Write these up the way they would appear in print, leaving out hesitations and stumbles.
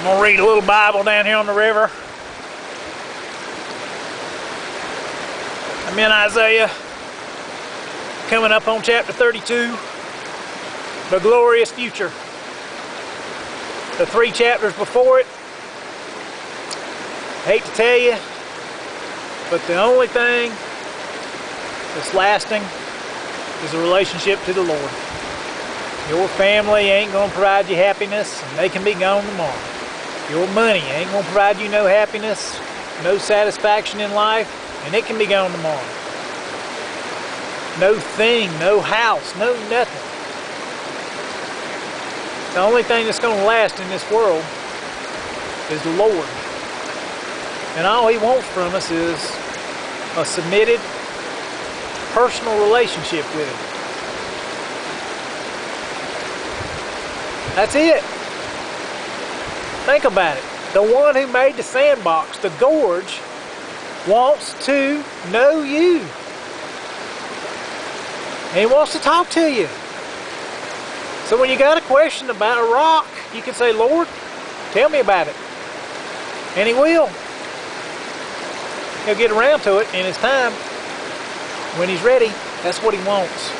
going to read a little Bible down here on the river. I'm in Isaiah, coming up on chapter 32, the glorious future. The 3 chapters before it, I hate to tell you, but the only thing that's lasting is a relationship to the Lord. Your family ain't going to provide you happiness, and they can be gone tomorrow. Your money ain't going to provide you no happiness, no satisfaction in life, and it can be gone tomorrow. No thing, no house, no nothing. The only thing that's going to last in this world is the Lord. And all He wants from us is a submitted, personal relationship with Him. That's it. Think about it. The one who made the sandbox, the gorge, wants to know you. And He wants to talk to you. So when you got a question about a rock, you can say, Lord, tell me about it. And He will. He'll get around to it in His time. When He's ready, that's what He wants.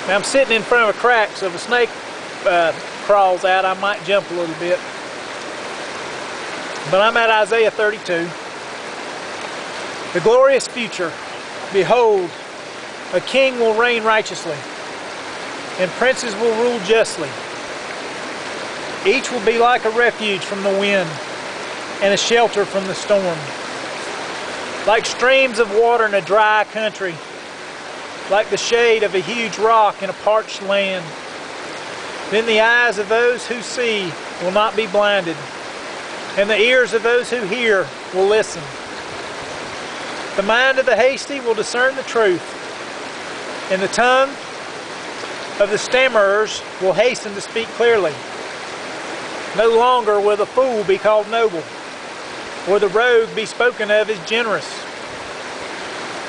Now I'm sitting in front of a crack, so if a snake crawls out, I might jump a little bit. But I'm at Isaiah 32. The glorious future. Behold, a king will reign righteously, and princes will rule justly. Each will be like a refuge from the wind, and a shelter from the storm. Like streams of water in a dry country, like the shade of a huge rock in a parched land. Then the eyes of those who see will not be blinded, and the ears of those who hear will listen. The mind of the hasty will discern the truth, and the tongue of the stammerers will hasten to speak clearly. No longer will the fool be called noble, or the rogue be spoken of as generous.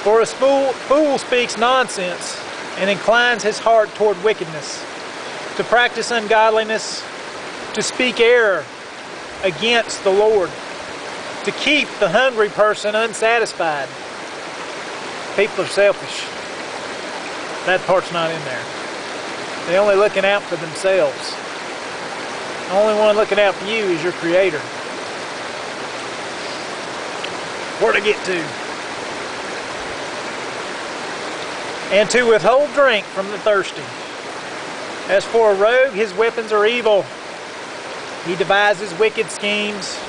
For a fool speaks nonsense and inclines his heart toward wickedness, to practice ungodliness, to speak error against the Lord, to keep the hungry person unsatisfied. People are selfish. That part's not in there. They're only looking out for themselves. The only one looking out for you is your Creator. Where to get to? And to withhold drink from the thirsty. As for a rogue, his weapons are evil. He devises wicked schemes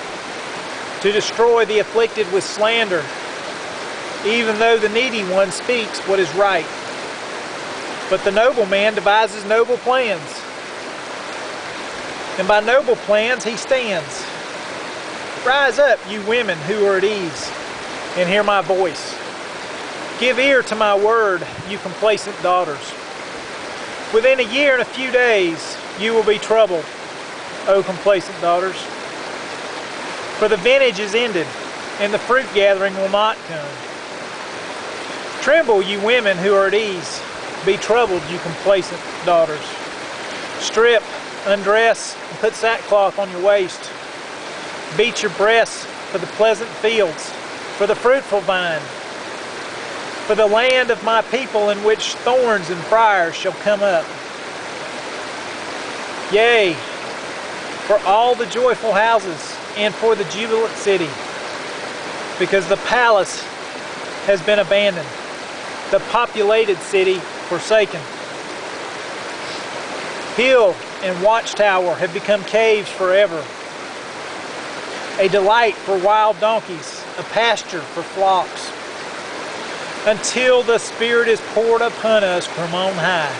to destroy the afflicted with slander, even though the needy one speaks what is right. But the noble man devises noble plans, and by noble plans he stands. Rise up, you women who are at ease, and hear my voice. Give ear to my word, you complacent daughters. Within a year and a few days you will be troubled, O complacent daughters. For the vintage is ended, and the fruit gathering will not come. Tremble, you women who are at ease. Be troubled, you complacent daughters. Strip, undress, and put sackcloth on your waist. Beat your breasts for the pleasant fields, for the fruitful vine, for the land of my people in which thorns and briars shall come up. Yea, for all the joyful houses, and for the jubilant city, because the palace has been abandoned, the populated city forsaken. Hill and watchtower have become caves forever, a delight for wild donkeys, a pasture for flocks, until the Spirit is poured upon us from on high,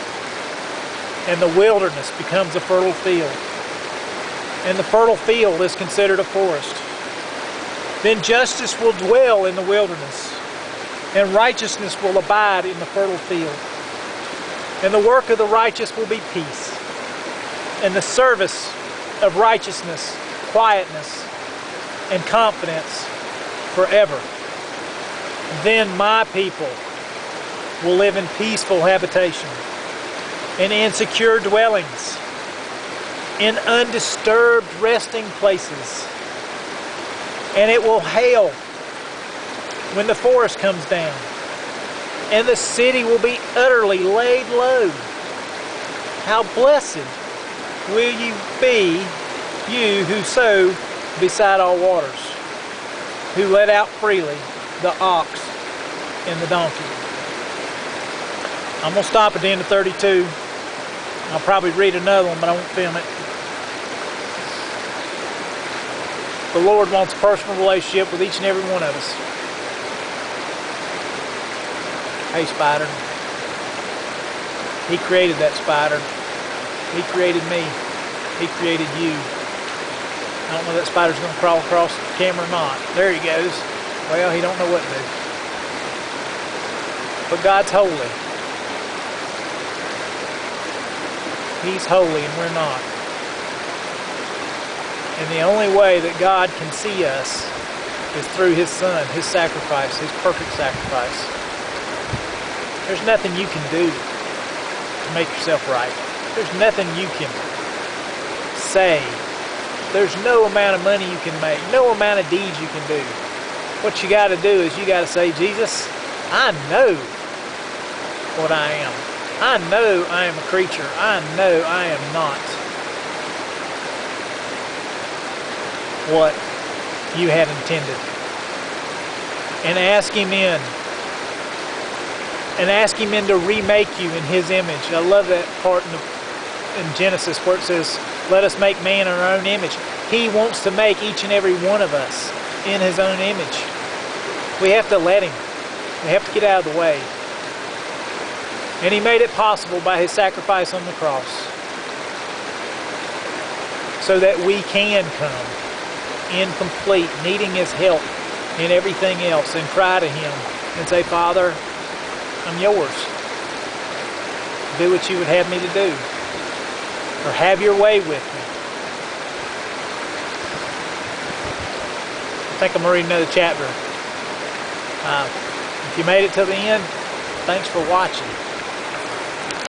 and the wilderness becomes a fertile field, and the fertile field is considered a forest. Then justice will dwell in the wilderness, and righteousness will abide in the fertile field. And the work of the righteous will be peace, and the service of righteousness, quietness, and confidence forever. Then my people will live in peaceful habitation and in secure dwellings. in undisturbed resting places. And it will hail when the forest comes down. And the city will be utterly laid low. How blessed will you be, you who sow beside all waters, who let out freely the ox and the donkey. I'm going to stop at the end of 32. I'll probably read another one, but I won't film it. The Lord wants a personal relationship with each and every one of us. Hey, spider. He created that spider. He created me. He created you. I don't know if that spider's going to crawl across the camera or not. There he goes. Well, he don't know what to do. But God's holy. He's holy and we're not. And the only way that God can see us is through His Son, His sacrifice, His perfect sacrifice. There's nothing you can do to make yourself right. There's nothing you can say. There's no amount of money you can make, no amount of deeds you can do. What you got to do is you got to say, Jesus, I know what I am. I know I am a creature. I know I am not what you had intended. And ask Him in. And ask Him in to remake you in His image. I love that part in Genesis where it says, let us make man in our own image. He wants to make each and every one of us in His own image. We have to let Him. We have to get out of the way. And He made it possible by His sacrifice on the cross so that we can come incomplete, needing His help in everything else, and cry to Him and say, Father, I'm yours. Do what you would have me to do. Or have your way with me. I think I'm going to read another chapter. If you made it to the end, thanks for watching.